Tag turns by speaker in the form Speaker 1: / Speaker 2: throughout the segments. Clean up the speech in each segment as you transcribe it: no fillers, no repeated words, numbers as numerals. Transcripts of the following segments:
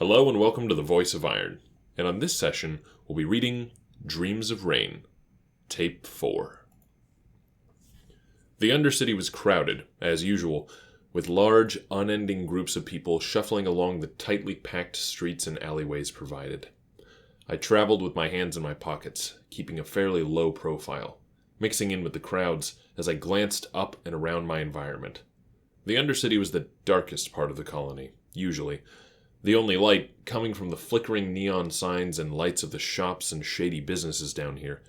Speaker 1: Hello and welcome to The Voice of Iron, and on this session we'll be reading Dreams of Rain, Tape 4. The Undercity was crowded, as usual, with large, unending groups of people shuffling along the tightly packed streets and alleyways provided. I traveled with my hands in my pockets, keeping a fairly low profile, mixing in with the crowds as I glanced up and around my environment. The Undercity was the darkest part of the colony, usually, the only light coming from the flickering neon signs and lights of the shops and shady businesses down here.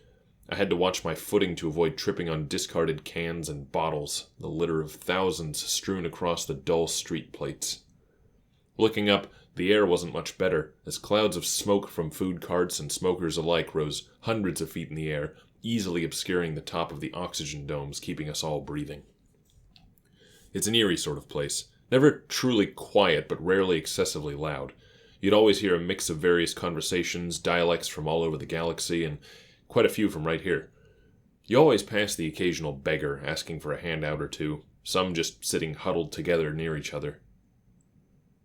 Speaker 1: I had to watch my footing to avoid tripping on discarded cans and bottles, the litter of thousands strewn across the dull street plates. Looking up, the air wasn't much better, as clouds of smoke from food carts and smokers alike rose hundreds of feet in the air, easily obscuring the top of the oxygen domes, keeping us all breathing. It's an eerie sort of place. Never truly quiet, but rarely excessively loud. You'd always hear a mix of various conversations, dialects from all over the galaxy, and quite a few from right here. You always pass the occasional beggar asking for a handout or two, some just sitting huddled together near each other.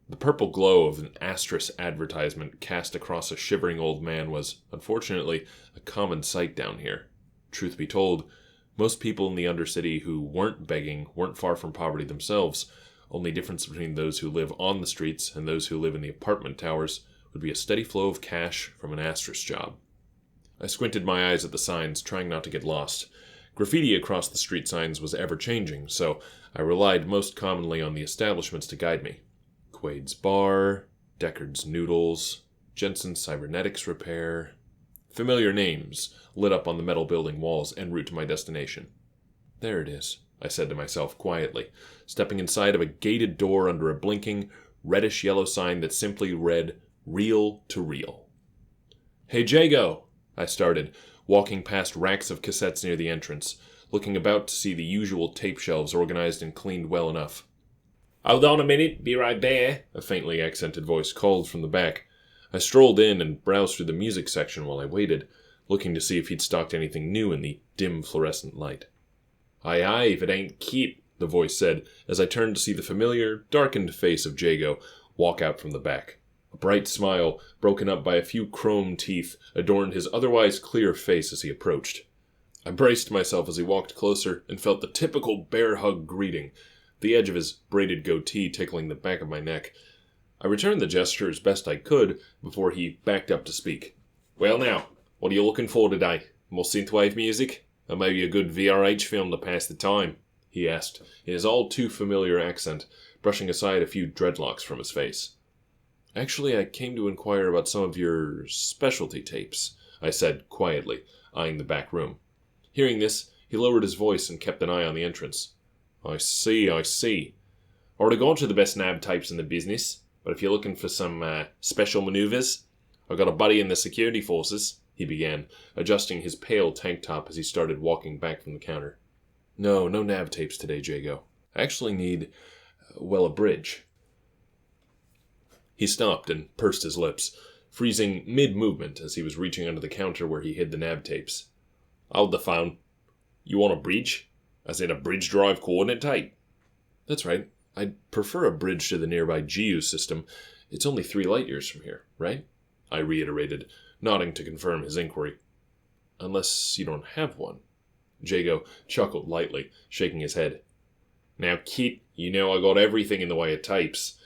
Speaker 1: The purple glow of an Astris advertisement cast across a shivering old man was, unfortunately, a common sight down here. Truth be told, most people in the Undercity who weren't begging weren't far from poverty themselves. Only difference between those who live on the streets and those who live in the apartment towers would be a steady flow of cash from an Astris job. I squinted my eyes at the signs, trying not to get lost. Graffiti across the street signs was ever-changing, so I relied most commonly on the establishments to guide me. Quaid's Bar, Deckard's Noodles, Jensen's Cybernetics Repair. Familiar names lit up on the metal building walls en route to my destination. There it is, I said to myself quietly, stepping inside of a gated door under a blinking, reddish-yellow sign that simply read, Reel to Reel. "Hey, Jago," I started, walking past racks of cassettes near the entrance, looking about to see the usual tape shelves organized and cleaned well enough. "Hold on a minute, be right there," a faintly accented voice called from the back. I strolled in and browsed through the music section while I waited, looking to see if he'd stocked anything new in the dim fluorescent light. "Aye, aye, if it ain't Kitt," the voice said, as I turned to see the familiar, darkened face of Jago walk out from the back. A bright smile, broken up by a few chrome teeth, adorned his otherwise clear face as he approached. I braced myself as he walked closer and felt the typical bear hug greeting, the edge of his braided goatee tickling the back of my neck. I returned the gesture as best I could before he backed up to speak. "Well now, what are you looking for today? More synthwave music? Or maybe a good VRH film to pass the time?" he asked, in his all-too-familiar accent, brushing aside a few dreadlocks from his face. "Actually, I came to inquire about some of your specialty tapes," I said quietly, eyeing the back room. Hearing this, he lowered his voice and kept an eye on the entrance. I see. Already gone to the best nab tapes in the business, but if you're looking for some special maneuvers, I've got a buddy in the security forces," he began, adjusting his pale tank top as he started walking back from the counter. No nav tapes today, Jago. I actually need, a bridge." He stopped and pursed his lips, freezing mid-movement as he was reaching under the counter where he hid the nav tapes. "Hold the phone. You want a bridge? As in a bridge drive coordinate tape?" "That's right. I'd prefer a bridge to the nearby GU system. It's only 3 light-years from here, right?" I reiterated, nodding to confirm his inquiry. "Unless you don't have one." Jago chuckled lightly, shaking his head. "Now, Kitt, you know I got everything in the way of tapes.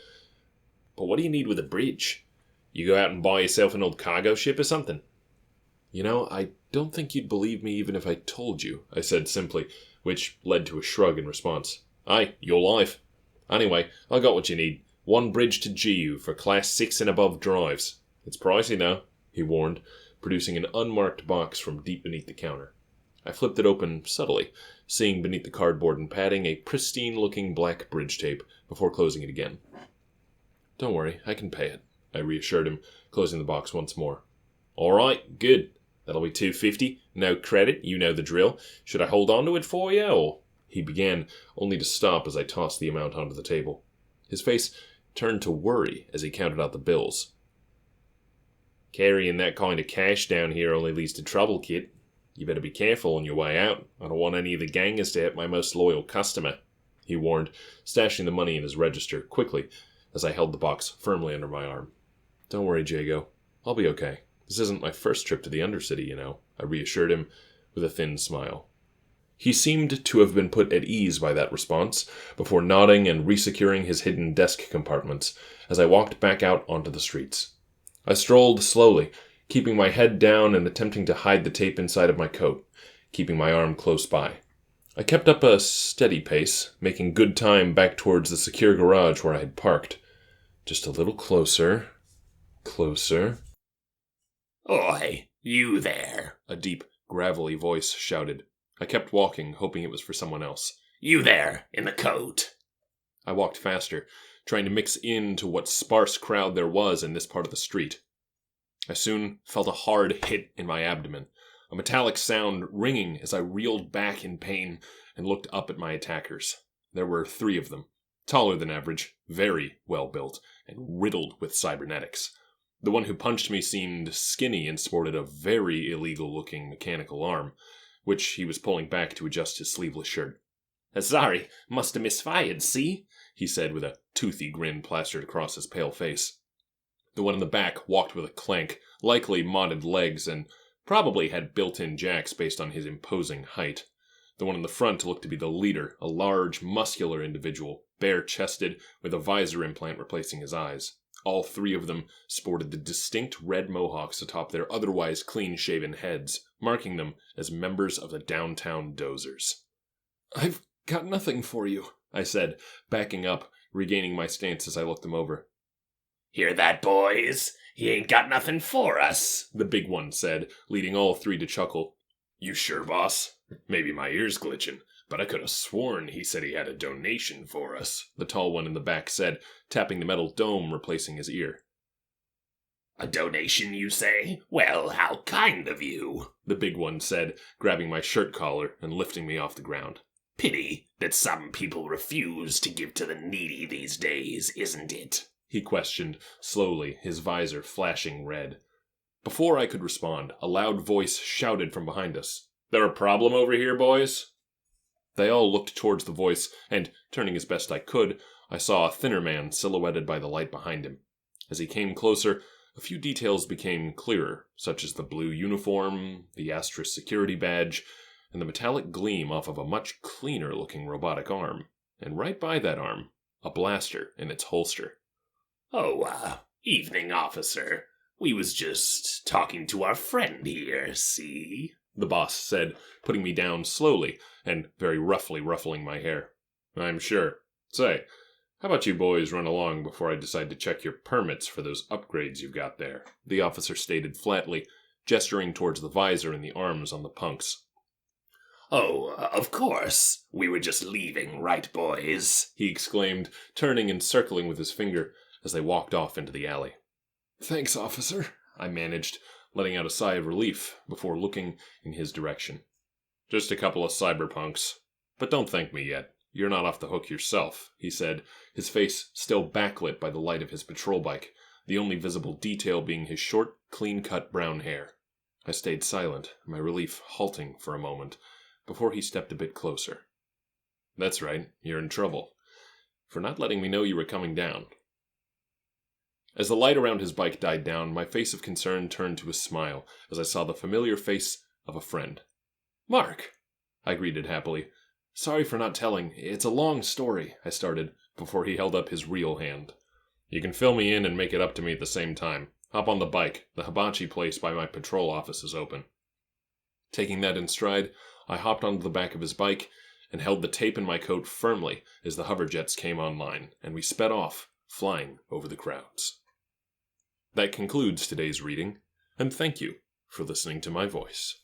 Speaker 1: But what do you need with a bridge? You go out and buy yourself an old cargo ship or something?" I don't think you'd believe me even if I told you," I said simply, which led to a shrug in response. "Aye, your life. Anyway, I got what you need. 1 bridge to GU for Class 6 and above drives. It's pricey though," he warned, producing an unmarked box from deep beneath the counter. I flipped it open subtly, seeing beneath the cardboard and padding a pristine-looking black bridge tape before closing it again. "Don't worry, I can pay it," I reassured him, closing the box once more. "All right, good. That'll be $2.50. No credit, you know the drill. Should I hold on to it for you, or—" he began, only to stop as I tossed the amount onto the table. His face turned to worry as he counted out the bills. "Carrying that kind of cash down here only leads to trouble, Kitt. You better be careful on your way out. I don't want any of the gangers to hit my most loyal customer," he warned, stashing the money in his register quickly as I held the box firmly under my arm. Don't worry, Jago. I'll be okay. This isn't my first trip to the Undercity, you know, I reassured him with a thin smile. He seemed to have been put at ease by that response, before nodding and resecuring his hidden desk compartments as I walked back out onto the streets. I strolled slowly, keeping my head down and attempting to hide the tape inside of my coat, keeping my arm close by. I kept up a steady pace, making good time back towards the secure garage where I had parked. Just a little closer. Closer.
Speaker 2: "Oi, you there,"
Speaker 1: a deep, gravelly voice shouted. I kept walking, hoping it was for someone else.
Speaker 2: "You there, in the coat."
Speaker 1: I walked faster, trying to mix into what sparse crowd there was in this part of the street. I soon felt a hard hit in my abdomen, a metallic sound ringing as I reeled back in pain and looked up at my attackers. There were 3 of them, taller than average, very well built, and riddled with cybernetics. The one who punched me seemed skinny and sported a very illegal-looking mechanical arm, which he was pulling back to adjust his sleeveless shirt.
Speaker 2: "Sorry, must have misfired, see?"
Speaker 1: he said with a toothy grin plastered across his pale face. The one in the back walked with a clank, likely modded legs, and probably had built-in jacks based on his imposing height. The one in the front looked to be the leader, a large, muscular individual, bare-chested, with a visor implant replacing his eyes. All 3 of them sported the distinct red mohawks atop their otherwise clean-shaven heads, marking them as members of the downtown dozers. "I've got nothing for you," I said, backing up, regaining my stance as I looked them over.
Speaker 2: "Hear that, boys? He ain't got nothing for us,"
Speaker 1: the big one said, leading all 3 to chuckle.
Speaker 2: "You sure, boss? Maybe my ear's glitching, but I could have sworn he said he had a donation for us,"
Speaker 1: the tall one in the back said, tapping the metal dome replacing his ear.
Speaker 2: "A donation, you say? Well, how kind of you,"
Speaker 1: the big one said, grabbing my shirt collar and lifting me off the ground.
Speaker 2: "Pity that some people refuse to give to the needy these days, isn't it?"
Speaker 1: he questioned, slowly, his visor flashing red. Before I could respond, a loud voice shouted from behind us. "There a problem over here, boys?" They all looked towards the voice, and, turning as best I could, I saw a thinner man silhouetted by the light behind him. As he came closer, a few details became clearer, such as the blue uniform, the Asterisk security badge, and the metallic gleam off of a much cleaner-looking robotic arm. And right by that arm, a blaster in its holster.
Speaker 2: "Oh, evening, officer. We was just talking to our friend here, see?"
Speaker 1: the boss said, putting me down slowly and very roughly ruffling my hair. "I'm sure. Say, how about you boys run along before I decide to check your permits for those upgrades you've got there?" the officer stated flatly, gesturing towards the visor and the arms on the punks.
Speaker 2: "Oh, of course. We were just leaving, right, boys?"
Speaker 1: he exclaimed, turning and circling with his finger as they walked off into the alley. "Thanks, officer," I managed, letting out a sigh of relief before looking in his direction. "Just a couple of cyberpunks. But don't thank me yet. You're not off the hook yourself," he said, his face still backlit by the light of his patrol bike, the only visible detail being his short, clean-cut brown hair. I stayed silent, my relief halting for a moment, before he stepped a bit closer. "That's right, you're in trouble. For not letting me know you were coming down." As the light around his bike died down, my face of concern turned to a smile as I saw the familiar face of a friend. "Mark," I greeted happily. "Sorry for not telling. It's a long story," I started, before he held up his real hand. "You can fill me in and make it up to me at the same time. Hop on the bike. The hibachi place by my patrol office is open." Taking that in stride, I hopped onto the back of his bike and held the tape in my coat firmly as the hoverjets came online, and we sped off, flying over the crowds. That concludes today's reading, and thank you for listening to my voice.